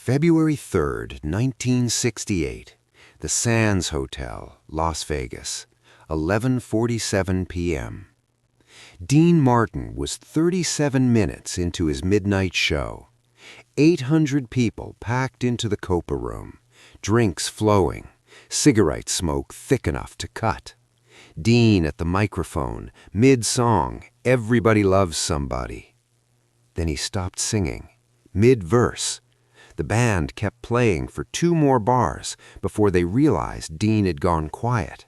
February 3rd, 1968, the Sands Hotel, Las Vegas, 11:47 p.m. Dean Martin was 37 minutes into his midnight show. 800 people packed into the Copa room, drinks flowing, cigarette smoke thick enough to cut. Dean at the microphone, mid-song, "Everybody Loves Somebody." Then he stopped singing, mid-verse. The band kept playing for 2 more bars before they realized Dean had gone quiet.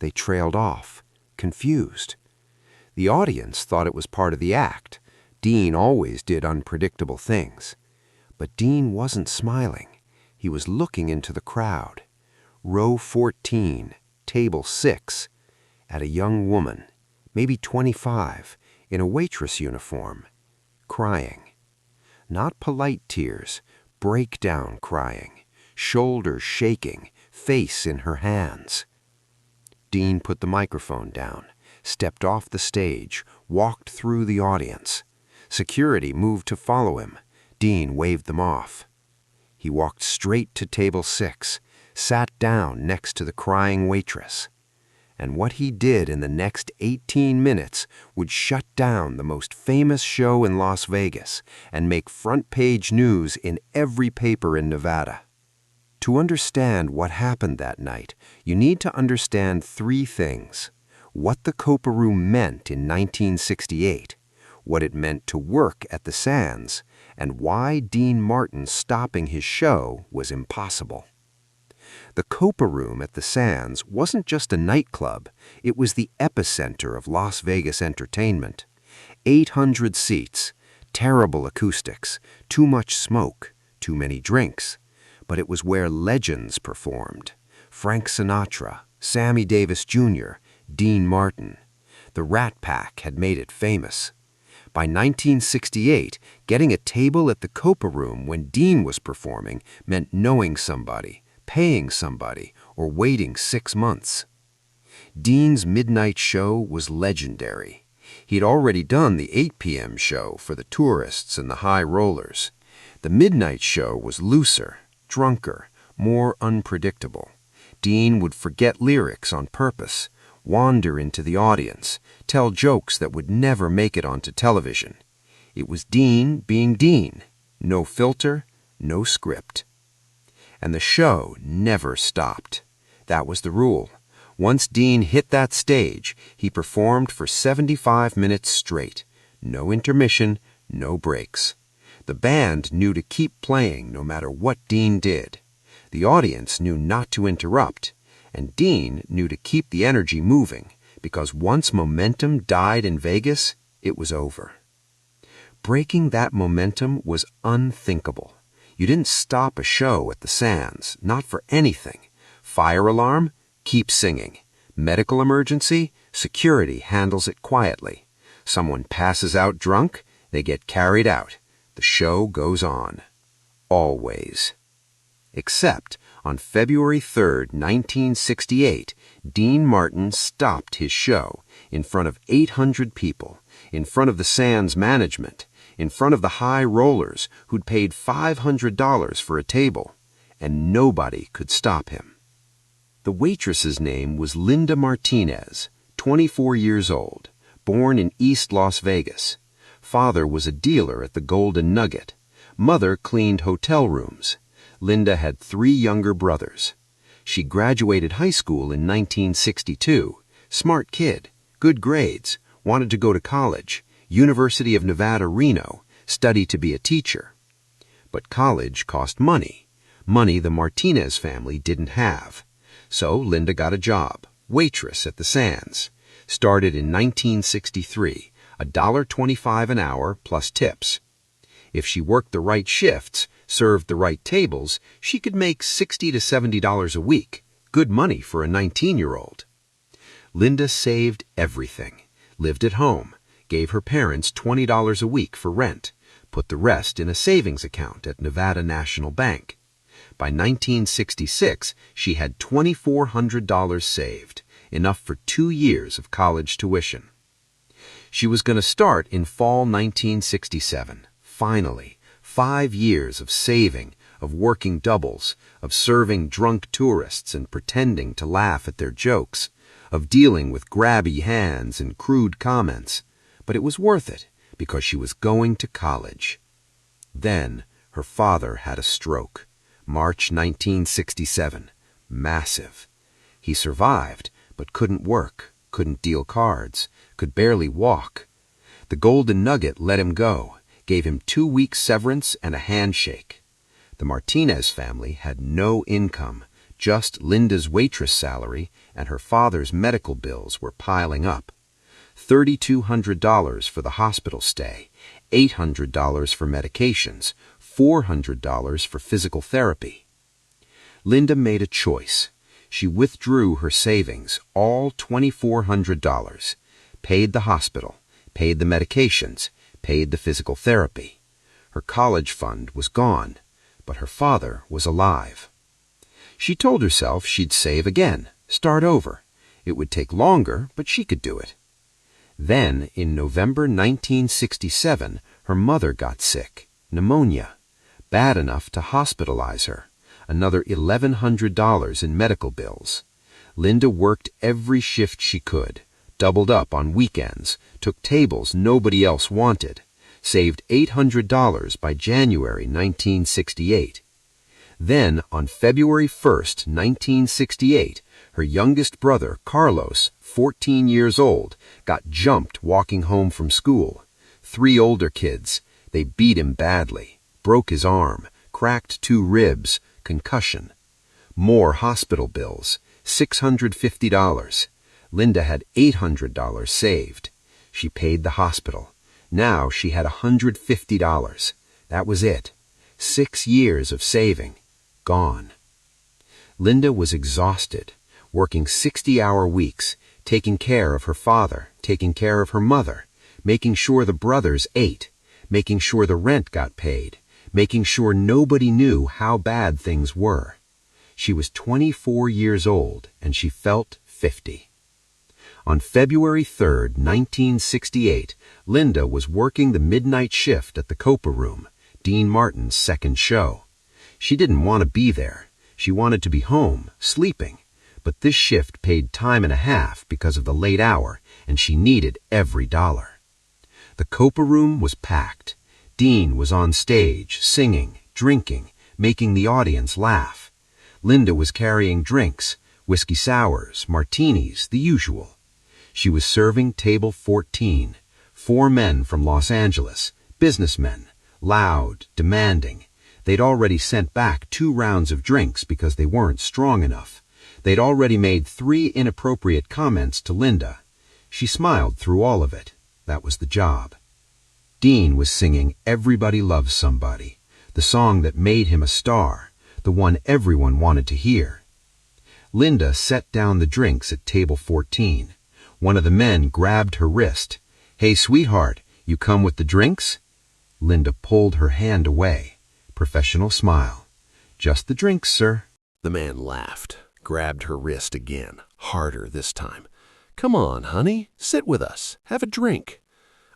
They trailed off, confused. The audience thought it was part of the act. Dean always did unpredictable things. But Dean wasn't smiling. He was looking into the crowd. Row 14, table 6, at a young woman, maybe 25, in a waitress uniform, crying. Not polite tears, breakdown crying, shoulders shaking, face in her hands. Dean put the microphone down, stepped off the stage, walked through the audience. Security moved to follow him. Dean waved them off. He walked straight to table 6, sat down next to the crying waitress. And what he did in the next 18 minutes would shut down the most famous show in Las Vegas and make front-page news in every paper in Nevada. To understand what happened that night, you need to understand 3 things: what the Copa Room meant in 1968, what it meant to work at the Sands, and why Dean Martin stopping his show was impossible. The Copa Room at the Sands wasn't just a nightclub, it was the epicenter of Las Vegas entertainment. 800 seats, terrible acoustics, too much smoke, too many drinks. But it was where legends performed. Frank Sinatra, Sammy Davis Jr., Dean Martin. The Rat Pack had made it famous. By 1968, getting a table at the Copa Room when Dean was performing meant knowing somebody, paying somebody, or waiting 6 months. Dean's midnight show was legendary. He'd already done the 8 p.m. show for the tourists and the high rollers. The midnight show was looser, drunker, more unpredictable. Dean would forget lyrics on purpose, wander into the audience, tell jokes that would never make it onto television. It was Dean being Dean. No filter, no script. And the show never stopped. That was the rule. Once Dean hit that stage, he performed for 75 minutes straight. No intermission, no breaks. The band knew to keep playing no matter what Dean did. The audience knew not to interrupt. And Dean knew to keep the energy moving, because once momentum died in Vegas, it was over. Breaking that momentum was unthinkable. You didn't stop a show at the Sands, not for anything. Fire alarm? Keep singing. Medical emergency? Security handles it quietly. Someone passes out drunk? They get carried out. The show goes on. Always. Except on February 3rd, 1968, Dean Martin stopped his show in front of 800 people, in front of the Sands management, in front of the high rollers who'd paid $500 for a table, and nobody could stop him. The waitress's name was Linda Martinez, 24 years old, born in East Las Vegas. Father was a dealer at the Golden Nugget. Mother cleaned hotel rooms. Linda had 3 younger brothers. She graduated high school in 1962. Smart kid, good grades, wanted to go to college, University of Nevada, Reno, study to be a teacher. But college cost money, money the Martinez family didn't have. So Linda got a job, waitress at the Sands. Started in 1963, $1.25 an hour plus tips. If she worked the right shifts, served the right tables, she could make $60 to $70 a week. Good money for a 19-year-old. Linda saved everything, lived at home, gave her parents $20 a week for rent, put the rest in a savings account at Nevada National Bank. By 1966, she had $2,400 saved, enough for 2 years of college tuition. She was going to start in fall 1967. Finally, 5 years of saving, of working doubles, of serving drunk tourists and pretending to laugh at their jokes, of dealing with grabby hands and crude comments. But it was worth it because she was going to college. Then her father had a stroke. March 1967. Massive. He survived, but couldn't work, couldn't deal cards, could barely walk. The Golden Nugget let him go, gave him 2 weeks severance and a handshake. The Martinez family had no income, just Linda's waitress salary, and her father's medical bills were piling up. $3,200 for the hospital stay, $800 for medications, $400 for physical therapy. Linda made a choice. She withdrew her savings, all $2,400, paid the hospital, paid the medications, paid the physical therapy. Her college fund was gone, but her father was alive. She told herself she'd save again, start over. It would take longer, but she could do it. Then, in November 1967, her mother got sick, pneumonia, bad enough to hospitalize her, another $1,100 in medical bills. Linda worked every shift she could, doubled up on weekends, took tables nobody else wanted, saved $800 by January 1968. Then, on February 1st, 1968, her youngest brother, Carlos, 14 years old, got jumped walking home from school. 3 older kids. They beat him badly, broke his arm, cracked 2 ribs, concussion. More hospital bills, $650. Linda had $800 saved. She paid the hospital. Now she had $150. That was it. 6 years of saving. Gone. Linda was exhausted, working 60-hour weeks, taking care of her father, taking care of her mother, making sure the brothers ate, making sure the rent got paid, making sure nobody knew how bad things were. She was 24 years old, and she felt 50. On February 3rd, 1968, Linda was working the midnight shift at the Copa Room, Dean Martin's second show. She didn't want to be there. She wanted to be home, sleeping. But this shift paid time and a half because of the late hour, and she needed every dollar. The Copa Room was packed. Dean was on stage, singing, drinking, making the audience laugh. Linda was carrying drinks, whiskey sours, martinis, the usual. She was serving table 14, 4 men from Los Angeles, businessmen, loud, demanding. They'd already sent back 2 rounds of drinks because they weren't strong enough. They'd already made 3 inappropriate comments to Linda. She smiled through all of it. That was the job. Dean was singing Everybody Loves Somebody, the song that made him a star, the one everyone wanted to hear. Linda set down the drinks at table 14. One of the men grabbed her wrist. "Hey, sweetheart, you come with the drinks?" Linda pulled her hand away. Professional smile. "Just the drinks, sir." The man laughed, grabbed her wrist again, harder this time. "Come on, honey, sit with us, have a drink."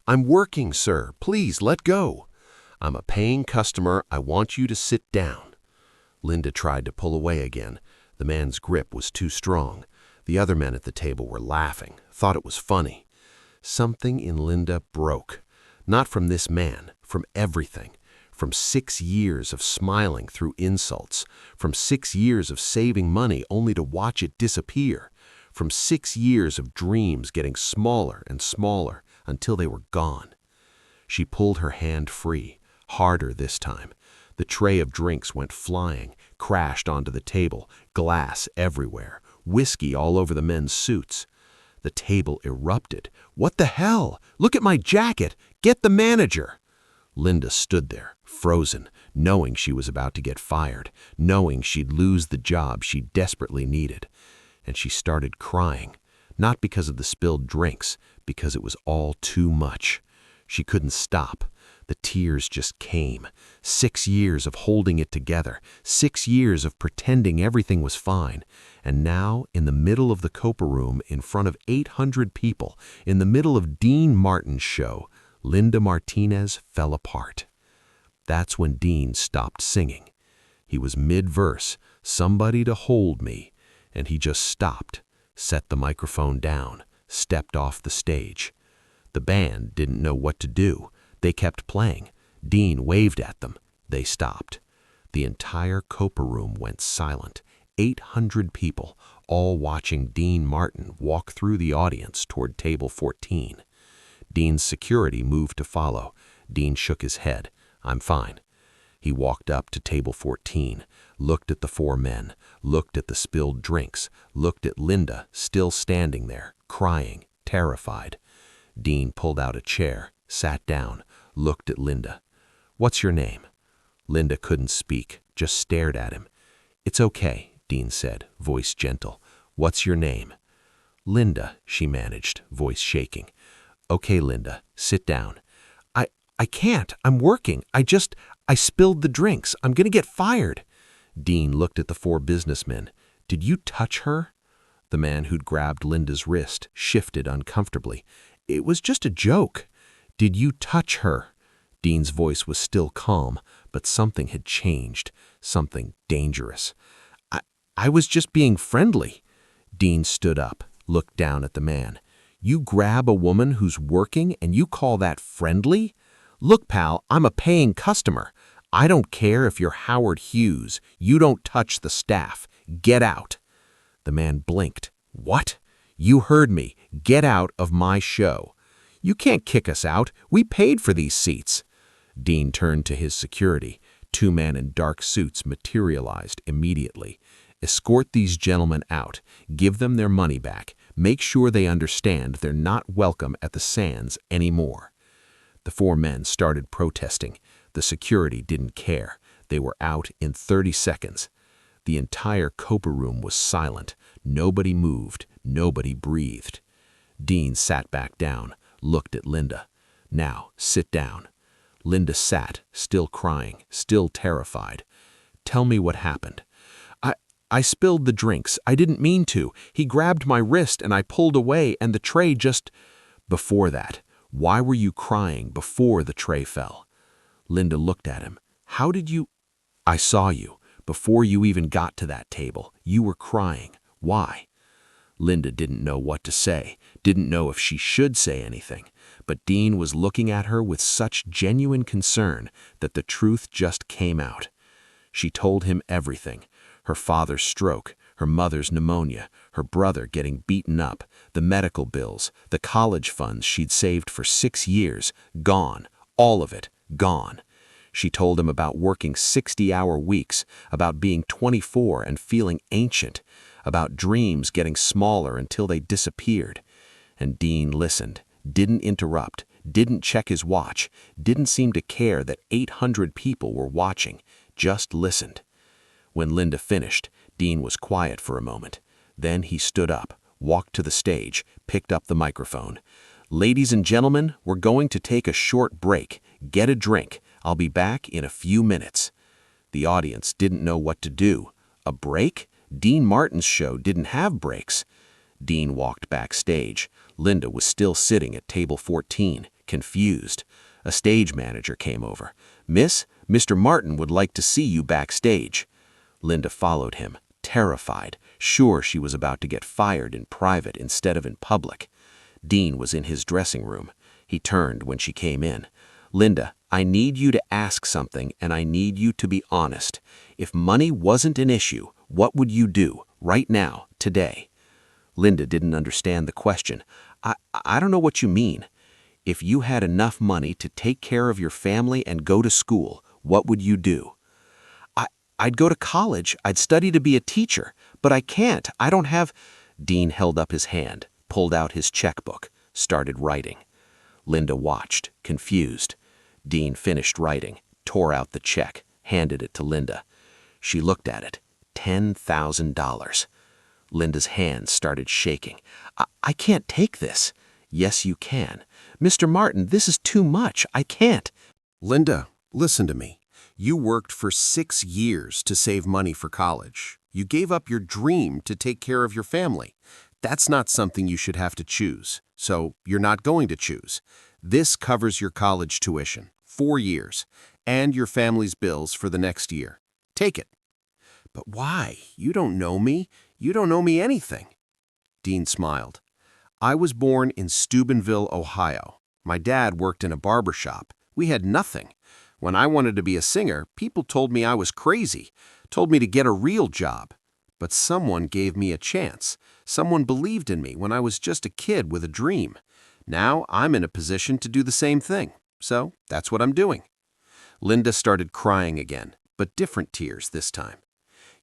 "I'm working, sir, please let go." "I'm a paying customer, I want you to sit down." Linda tried to pull away again. The man's grip was too strong. The other men at the table were laughing, thought it was funny. Something in Linda broke. Not from this man, from everything. From 6 years of smiling through insults, from 6 years of saving money only to watch it disappear, from 6 years of dreams getting smaller and smaller until they were gone. She pulled her hand free, harder this time. The tray of drinks went flying, crashed onto the table, glass everywhere, whiskey all over the men's suits. The table erupted. "What the hell? Look at my jacket! Get the manager!" Linda stood there, frozen, knowing she was about to get fired, knowing she'd lose the job she desperately needed. And she started crying, not because of the spilled drinks, because it was all too much. She couldn't stop. The tears just came. 6 years of holding it together, 6 years of pretending everything was fine. And now, in the middle of the Copa Room, in front of 800 people, in the middle of Dean Martin's show, Linda Martinez fell apart. That's when Dean stopped singing. He was mid-verse, "Somebody to hold me," and he just stopped, set the microphone down, stepped off the stage. The band didn't know what to do. They kept playing. Dean waved at them. They stopped. The entire Copa room went silent. 800 people, all watching Dean Martin walk through the audience toward table 14. Dean's security moved to follow. Dean shook his head. "I'm fine." He walked up to table 14, looked at the four men, looked at the spilled drinks, looked at Linda still standing there, crying, terrified. Dean pulled out a chair, sat down, looked at Linda. "What's your name?" Linda couldn't speak, just stared at him. "It's okay," Dean said, voice gentle. "What's your name?" "Linda," she managed, voice shaking. "Okay, Linda, sit down." I can't. I'm working. I spilled the drinks. I'm gonna get fired." Dean looked at the four businessmen. "Did you touch her?" The man who'd grabbed Linda's wrist shifted uncomfortably. "It was just a joke." "Did you touch her?" Dean's voice was still calm, but something had changed, something dangerous. I was just being friendly." Dean stood up, looked down at the man. "You grab a woman who's working and you call that friendly? Look, pal, I'm a paying customer. I don't care if you're Howard Hughes. You don't touch the staff. Get out." The man blinked. "What? You heard me. Get out of my show." "You can't kick us out. We paid for these seats." Dean turned to his security. Two men in dark suits materialized immediately. "Escort these gentlemen out. Give them their money back. Make sure they understand they're not welcome at the Sands anymore." The four men started protesting. The security didn't care. They were out in 30 seconds. The entire Copa room was silent. Nobody moved. Nobody breathed. Dean sat back down, looked at Linda. "Now, sit down." Linda sat, still crying, still terrified. "Tell me what happened." I spilled the drinks. I didn't mean to. He grabbed my wrist and I pulled away and the tray just..." "Before that, why were you crying before the tray fell?" Linda looked at him. "How did you..." "I saw you. Before you even got to that table, you were crying. Why?" Linda didn't know what to say, didn't know if she should say anything, but Dean was looking at her with such genuine concern that the truth just came out. She told him everything. Her father's stroke, her mother's pneumonia, her brother getting beaten up, the medical bills, the college funds she'd saved for 6 years, gone, all of it, gone. She told him about working 60-hour weeks, about being 24 and feeling ancient, about dreams getting smaller until they disappeared. And Dean listened, didn't interrupt, didn't check his watch, didn't seem to care that 800 people were watching, just listened. When Linda finished, Dean was quiet for a moment. Then he stood up, walked to the stage, picked up the microphone. "Ladies and gentlemen, we're going to take a short break. Get a drink. I'll be back in a few minutes." The audience didn't know what to do. A break? Dean Martin's show didn't have breaks. Dean walked backstage. Linda was still sitting at table 14, confused. A stage manager came over. "Miss, Mr. Martin would like to see you backstage." Linda followed him, terrified, sure she was about to get fired in private instead of in public. Dean was in his dressing room. He turned when she came in. "Linda, I need you to ask something and I need you to be honest. If money wasn't an issue, what would you do, right now, today?" Linda didn't understand the question. I don't know what you mean." "If you had enough money to take care of your family and go to school, what would you do?" I'd go to college. I'd study to be a teacher. But I can't. I don't have..." Dean held up his hand, pulled out his checkbook, started writing. Linda watched, confused. Dean finished writing, tore out the check, handed it to Linda. She looked at it. $10,000. Linda's hands started shaking. I can't take this." "Yes, you can. Mr. Martin, this is too much. I can't." "Linda, listen to me. You worked for 6 years to save money for college. You gave up your dream to take care of your family. That's not something you should have to choose, so you're not going to choose. This covers your college tuition, 4 years, and your family's bills for the next year. Take it." But why? You don't know me. You don't know me anything. Dean smiled. I was born in Steubenville, Ohio. My dad worked in a barber shop. We had nothing. When I wanted to be a singer, people told me I was crazy, told me to get a real job. But someone gave me a chance. Someone believed in me when I was just a kid with a dream. Now I'm in a position to do the same thing. So that's what I'm doing. Linda started crying again, but different tears this time.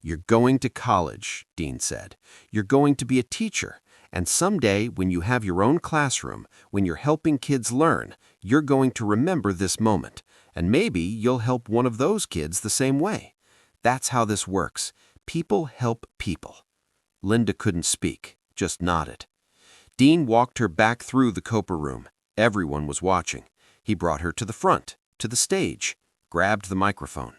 You're going to college, Dean said. You're going to be a teacher. And someday, when you have your own classroom, when you're helping kids learn, you're going to remember this moment. And maybe you'll help one of those kids the same way. That's how this works. People help people. Linda couldn't speak, just nodded. Dean walked her back through the Copa room. Everyone was watching. He brought her to the front, to the stage, grabbed the microphone.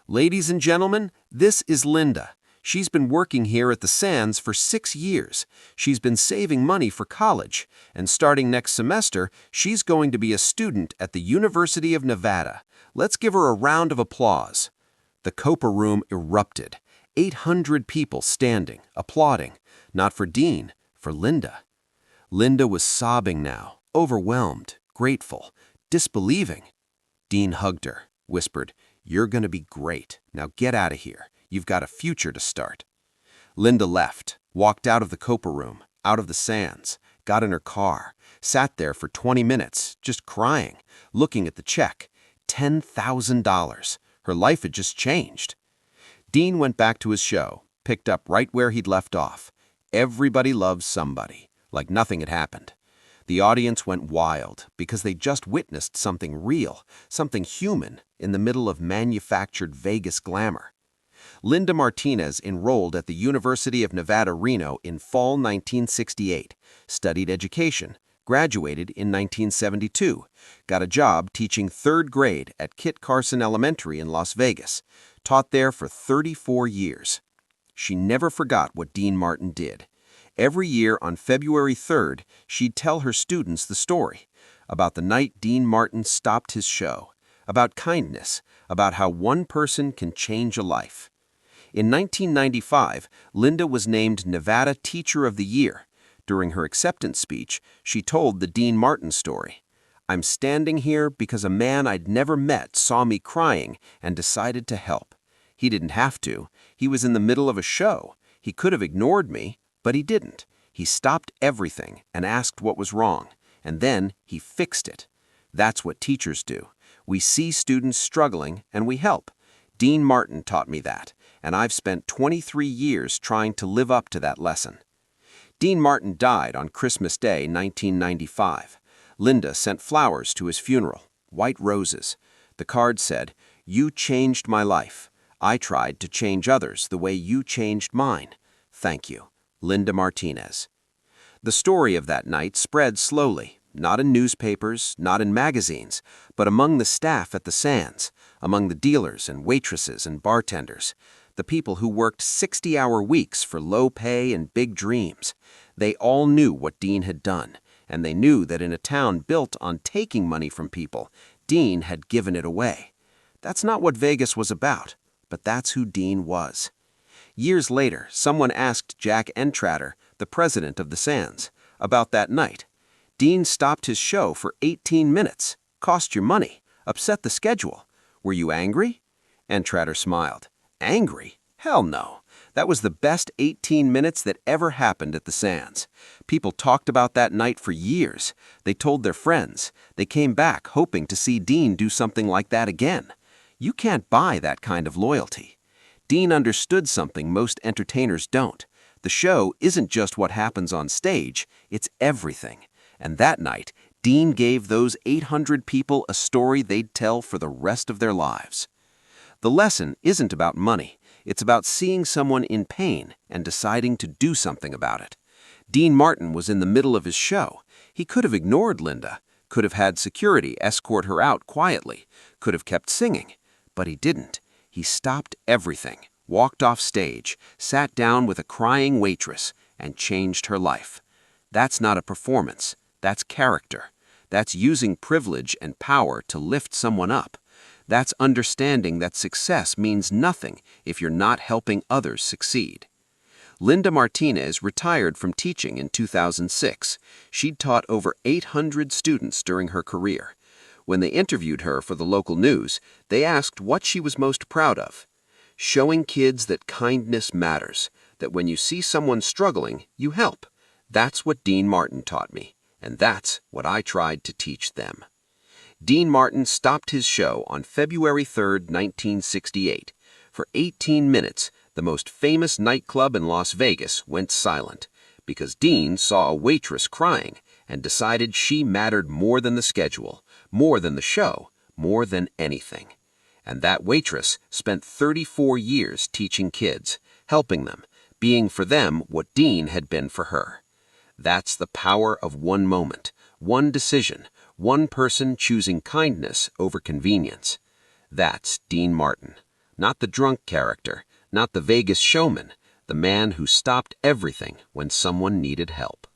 Ladies and gentlemen, this is Linda. She's been working here at the Sands for 6 years. She's been saving money for college, and starting next semester, she's going to be a student at the University of Nevada. Let's give her a round of applause. The Copa room erupted. 800 people standing, applauding, not for Dean, for Linda. Linda was sobbing now, overwhelmed, grateful, disbelieving. Dean hugged her, whispered, "You're going to be great. Now get out of here. You've got a future to start." Linda left, walked out of the Copa room, out of the Sands, got in her car, sat there for 20 minutes, just crying, looking at the check. $10,000. Her life had just changed. Dean went back to his show, picked up right where he'd left off. Everybody loves somebody, like nothing had happened. The audience went wild because they just witnessed something real, something human, in the middle of manufactured Vegas glamour. Linda Martinez enrolled at the University of Nevada, Reno in fall 1968, studied education, graduated in 1972, got a job teaching 3rd grade at Kit Carson Elementary in Las Vegas, taught there for 34 years. She never forgot what Dean Martin did. Every year on February 3rd, she'd tell her students the story about the night Dean Martin stopped his show, about kindness, about how one person can change a life. In 1995, Linda was named Nevada Teacher of the Year. During her acceptance speech, she told the Dean Martin story. "I'm standing here because a man I'd never met saw me crying and decided to help. He didn't have to. He was in the middle of a show. He could have ignored me, but he didn't. He stopped everything and asked what was wrong, and then he fixed it. That's what teachers do. We see students struggling and we help. Dean Martin taught me that, and I've spent 23 years trying to live up to that lesson." Dean Martin died on Christmas Day, 1995. Linda sent flowers to his funeral, white roses. The card said, "You changed my life. I tried to change others the way you changed mine. Thank you. Linda Martinez." The story of that night spread slowly, not in newspapers, not in magazines, but among the staff at the Sands, among the dealers and waitresses and bartenders, the people who worked 60-hour weeks for low pay and big dreams. They all knew what Dean had done, and they knew that in a town built on taking money from people, Dean had given it away. That's not what Vegas was about, but that's who Dean was. Years later, someone asked Jack Entratter, the president of the Sands, about that night. Dean stopped his show for 18 minutes, cost you money, upset the schedule. Were you angry? Entratter smiled. Angry? Hell no. That was the best 18 minutes that ever happened at the Sands. People talked about that night for years. They told their friends. They came back hoping to see Dean do something like that again. You can't buy that kind of loyalty. Dean understood something most entertainers don't. The show isn't just what happens on stage, it's everything. And that night, Dean gave those 800 people a story they'd tell for the rest of their lives. The lesson isn't about money. It's about seeing someone in pain and deciding to do something about it. Dean Martin was in the middle of his show. He could have ignored Linda, could have had security escort her out quietly, could have kept singing. But he didn't. He stopped everything, walked off stage, sat down with a crying waitress, and changed her life. That's not a performance. That's character. That's using privilege and power to lift someone up. That's understanding that success means nothing if you're not helping others succeed. Linda Martinez retired from teaching in 2006. She'd taught over 800 students during her career. When they interviewed her for the local news, they asked what she was most proud of. Showing kids that kindness matters, that when you see someone struggling, you help. That's what Dean Martin taught me, and that's what I tried to teach them. Dean Martin stopped his show on February 3, 1968. For 18 minutes, the most famous nightclub in Las Vegas went silent because Dean saw a waitress crying and decided she mattered more than the schedule, more than the show, more than anything. And that waitress spent 34 years teaching kids, helping them, being for them what Dean had been for her. That's the power of one moment, one decision, one person choosing kindness over convenience. That's Dean Martin. Not the drunk character, not the Vegas showman, the man who stopped everything when someone needed help.